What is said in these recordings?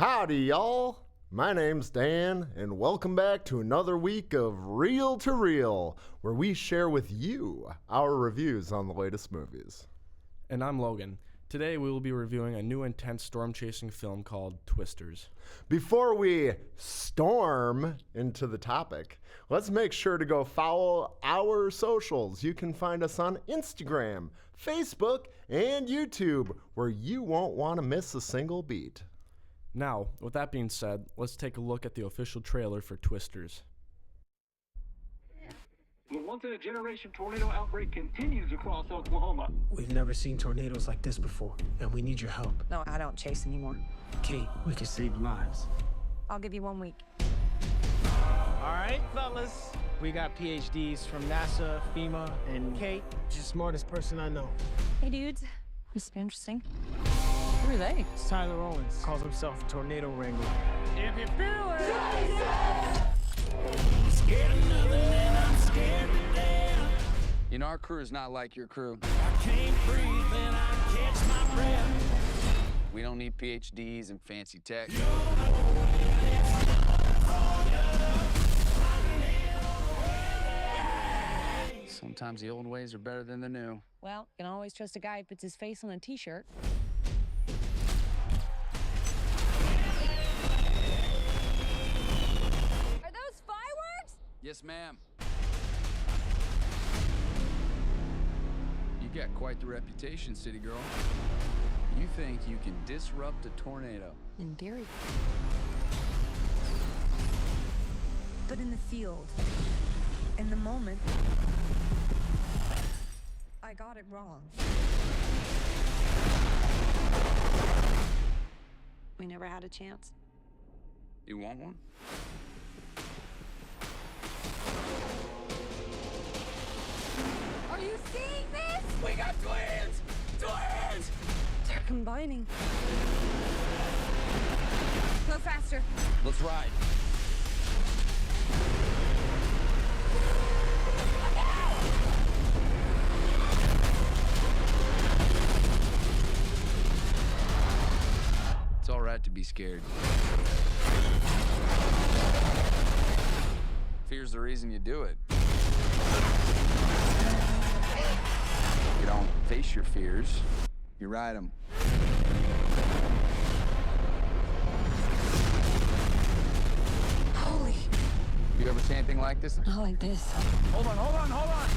Howdy, y'all. My name's Dan, and welcome back to another week of Reel to Reel, where we share with you our reviews on the latest movies. And I'm Logan. Today we will be reviewing a new intense storm-chasing film called Twisters. Before we storm into the topic, let's make sure to go follow our socials. You can find us on Instagram, Facebook, and YouTube, where you won't want to miss a single beat. Now, with that being said, let's take a look at the official trailer for Twisters. The once-in-a-generation tornado outbreak continues across Oklahoma. We've never seen tornadoes like this before, and we need your help. No, I don't chase anymore. Kate, we can save lives. I'll give you 1 week. All right, fellas. We got PhDs from NASA, FEMA, and Kate. She's the smartest person I know. Hey, dudes. This is interesting. Who are they? It's Tyler Owens. Calls himself a tornado wrangler. If you feel it. Scared of nothing and I'm scared to death. You know, our crew is not like your crew. I can't breathe and I catch my breath. We don't need PhDs and fancy tech. Sometimes the old ways are better than the new. Well, you can always trust a guy who puts his face on a t-shirt. Are those fireworks? Yes, ma'am. You got quite the reputation, city girl. You think you can disrupt a tornado? In theory. But in the field, in the moment, I got it wrong. We never had a chance. You want one? Are you seeing this? We got twins! Twins! They're combining. Go faster. Let's ride. It's all right to be scared. Fear's the reason you do it. You don't face your fears, you ride them. Holy, You ever see anything like this? not like this. Hold on.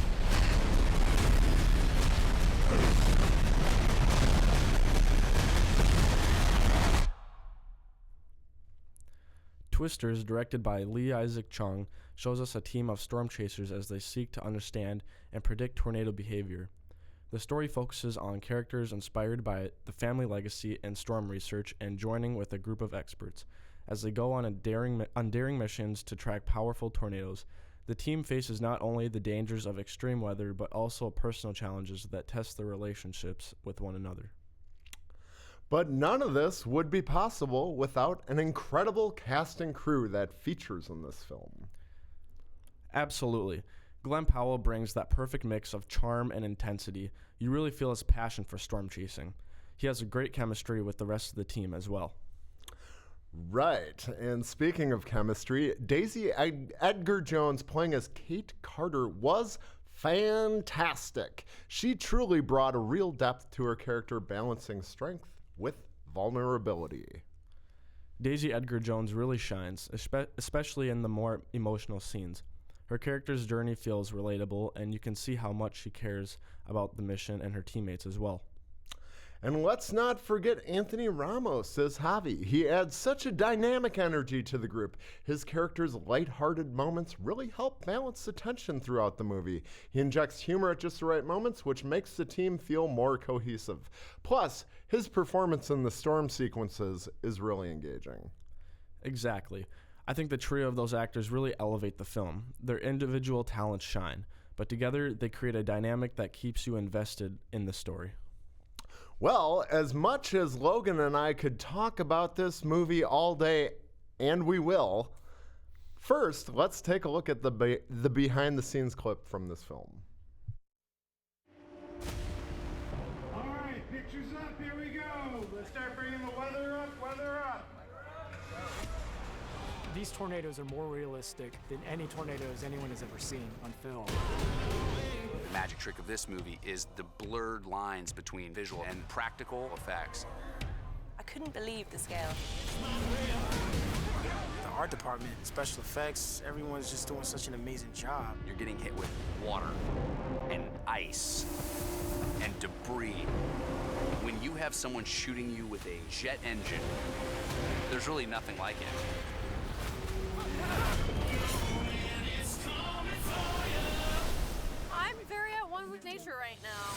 Twisters, directed by Lee Isaac Chung, shows us a team of storm chasers as they seek to understand and predict tornado behavior. The story focuses on characters inspired by the family legacy and storm research and joining with a group of experts. As they go on daring missions to track powerful tornadoes, the team faces not only the dangers of extreme weather but also personal challenges that test their relationships with one another. But none of this would be possible without an incredible cast and crew that features in this film. Absolutely. Glenn Powell brings that perfect mix of charm and intensity. You really feel his passion for storm chasing. He has a great chemistry with the rest of the team as well. Right, and speaking of chemistry, Daisy Edgar Jones playing as Kate Carter was fantastic. She truly brought a real depth to her character, balancing strength with vulnerability. Daisy Edgar Jones really shines, especially in the more emotional scenes. Her character's journey feels relatable, and you can see how much she cares about the mission and her teammates as well. And let's not forget Anthony Ramos as Javi. He adds such a dynamic energy to the group. His character's lighthearted moments really help balance the tension throughout the movie. He injects humor at just the right moments, which makes the team feel more cohesive. Plus, his performance in the storm sequences is really engaging. Exactly. I think the trio of those actors really elevate the film. Their individual talents shine, but together they create a dynamic that keeps you invested in the story. Well, as much as Logan and I could talk about this movie all day, and we will, first, let's take a look at the behind-the-scenes clip from this film. All right, pictures up, here we go. Let's start bringing the weather up, weather up. These tornadoes are more realistic than any tornadoes anyone has ever seen on film. The magic trick of this movie is the blurred lines between visual and practical effects. I couldn't believe the scale. The art department, special effects, everyone's just doing such an amazing job. You're getting hit with water and ice and debris. When you have someone shooting you with a jet engine, there's really nothing like it. I'm very at one with nature right now.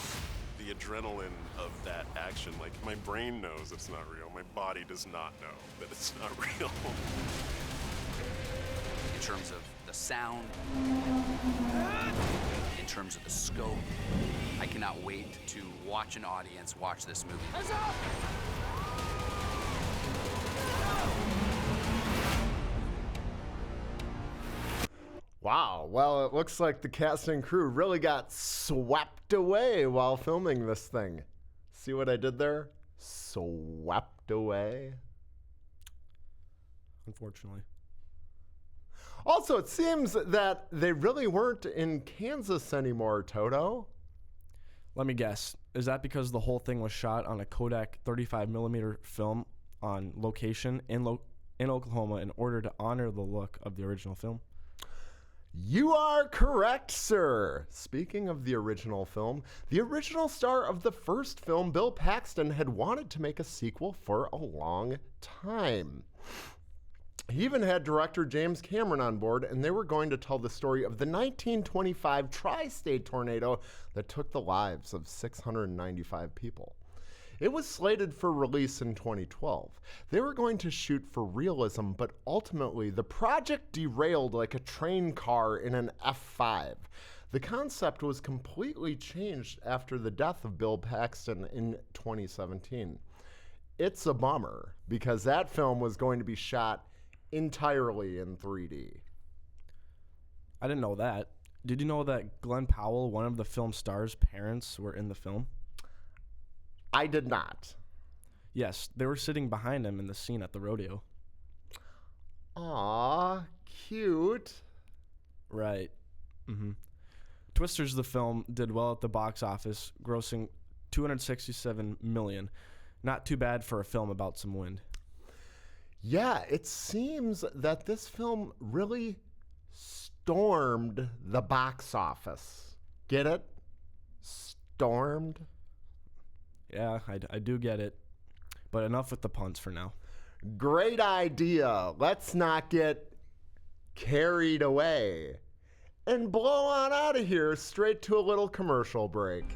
The adrenaline of that action, like my brain knows it's not real, my body does not know that it's not real. In terms of the sound, in terms of the scope, I cannot wait to watch an audience watch this movie. Wow, well, it looks like the cast and crew really got swept away while filming this thing. See what I did there? Swept away. Unfortunately. Also, it seems that they really weren't in Kansas anymore, Toto. Let me guess. Is that because the whole thing was shot on a Kodak 35mm film on location in Oklahoma in order to honor the look of the original film? You are correct, sir. Speaking of the original film, the original star of the first film, Bill Paxton, had wanted to make a sequel for a long time. He even had director James Cameron on board, and they were going to tell the story of the 1925 tri-state tornado that took the lives of 695 people. It was slated for release in 2012. They were going to shoot for realism, but ultimately the project derailed like a train car in an F5. The concept was completely changed after the death of Bill Paxton in 2017. It's a bummer, because that film was going to be shot entirely in 3D. I didn't know that. Did you know that Glenn Powell, one of the film stars' parents, were in the film? I did not. Yes, they were sitting behind him in the scene at the rodeo. Aw, cute. Right. Twisters, the film, did well at the box office, grossing $267 million. Not too bad for a film about some wind. Yeah, it seems that this film really stormed the box office. Get it? Stormed? Yeah, I do get it. But enough with the puns for now. Great idea. Let's not get carried away. And blow on out of here straight to a little commercial break.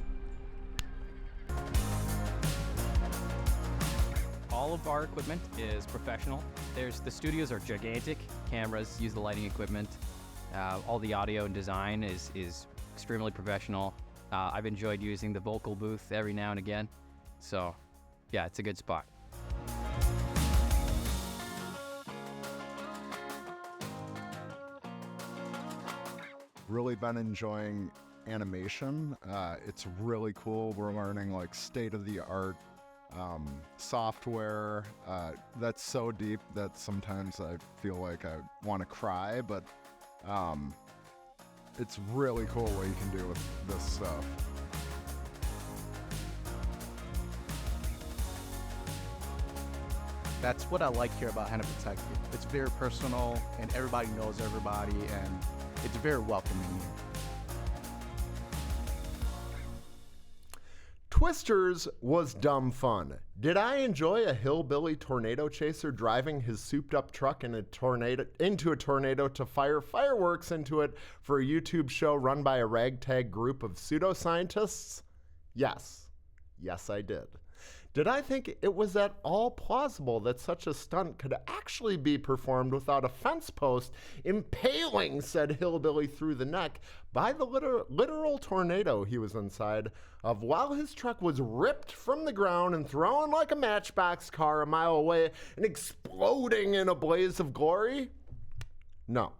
All of our equipment is professional. The studios are gigantic. Cameras, use the lighting equipment. All the audio and design is extremely professional. I've enjoyed using the vocal booth every now and again. So, yeah, it's a good spot. Really been enjoying animation. It's really cool. We're learning like state-of-the-art software that's so deep that sometimes I feel like I want to cry, but it's really cool what you can do with this stuff. That's what I like here about Hannah Detective. It's very personal, and everybody knows everybody, and it's very welcoming here. Twisters was dumb fun. Did I enjoy a hillbilly tornado chaser driving his souped-up truck into a tornado to fire fireworks into it for a YouTube show run by a ragtag group of pseudoscientists? Yes. Yes, I did. Did I think it was at all plausible that such a stunt could actually be performed without a fence post impaling said hillbilly through the neck by the literal tornado he was inside of while his truck was ripped from the ground and thrown like a matchbox car a mile away and exploding in a blaze of glory? No.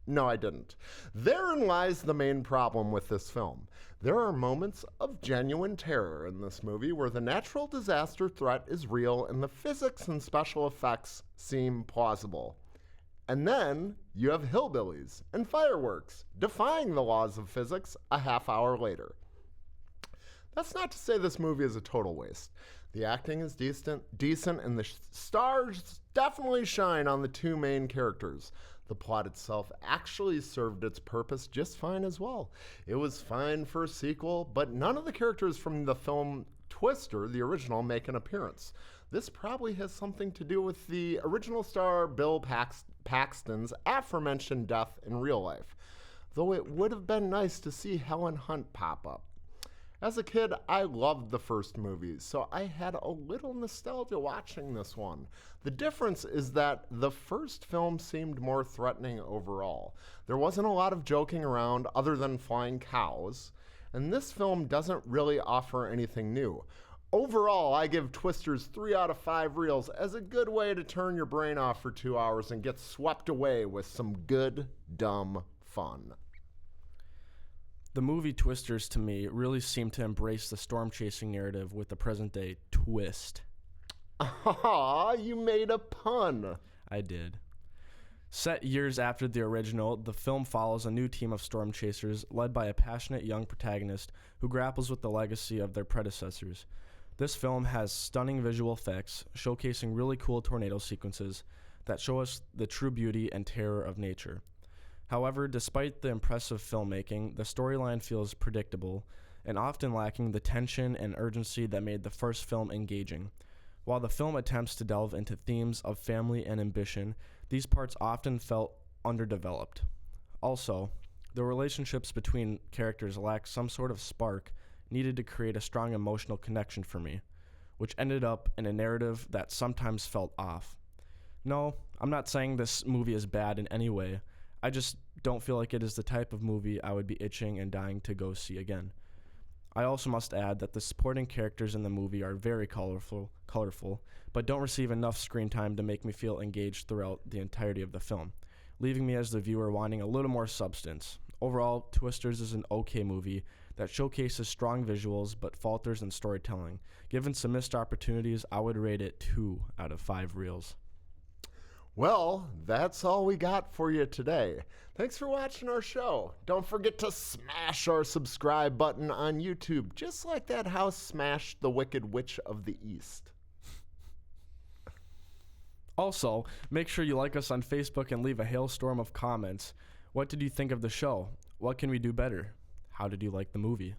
No, I didn't. Therein lies the main problem with this film. There are moments of genuine terror in this movie where the natural disaster threat is real and the physics and special effects seem plausible. And then you have hillbillies and fireworks defying the laws of physics a half hour later. That's not to say this movie is a total waste. The acting is decent, and the stars definitely shine on the two main characters. The plot itself actually served its purpose just fine as well. It was fine for a sequel, but none of the characters from the film Twister, the original, make an appearance. This probably has something to do with the original star Bill Paxton's aforementioned death in real life, though it would have been nice to see Helen Hunt pop up. As a kid, I loved the first movies, so I had a little nostalgia watching this one. The difference is that the first film seemed more threatening overall. There wasn't a lot of joking around other than flying cows, and this film doesn't really offer anything new. Overall, I give Twisters 3 out of 5 reels as a good way to turn your brain off for 2 hours and get swept away with some good, dumb fun. The movie Twisters, to me, really seemed to embrace the storm chasing narrative with a present-day twist. Aw, you made a pun. I did. Set years after the original, the film follows a new team of storm chasers led by a passionate young protagonist who grapples with the legacy of their predecessors. This film has stunning visual effects, showcasing really cool tornado sequences that show us the true beauty and terror of nature. However, despite the impressive filmmaking, the storyline feels predictable and often lacking the tension and urgency that made the first film engaging. While the film attempts to delve into themes of family and ambition, these parts often felt underdeveloped. Also, the relationships between characters lacked some sort of spark needed to create a strong emotional connection for me, which ended up in a narrative that sometimes felt off. No, I'm not saying this movie is bad in any way. I just don't feel like it is the type of movie I would be itching and dying to go see again. I also must add that the supporting characters in the movie are very colorful, but don't receive enough screen time to make me feel engaged throughout the entirety of the film, leaving me as the viewer wanting a little more substance. Overall, Twisters is an okay movie that showcases strong visuals but falters in storytelling. Given some missed opportunities, I would rate it 2 out of 5 reels. Well, that's all we got for you today. Thanks for watching our show. Don't forget to smash our subscribe button on YouTube, just like that house smashed the Wicked Witch of the East. Also, make sure you like us on Facebook and leave a hailstorm of comments. What did you think of the show? What can we do better? How did you like the movie?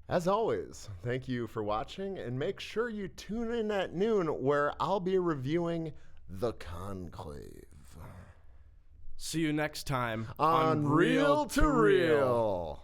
As always, thank you for watching, and make sure you tune in at noon where I'll be reviewing The Conclave. See you next time on Reel to Reel.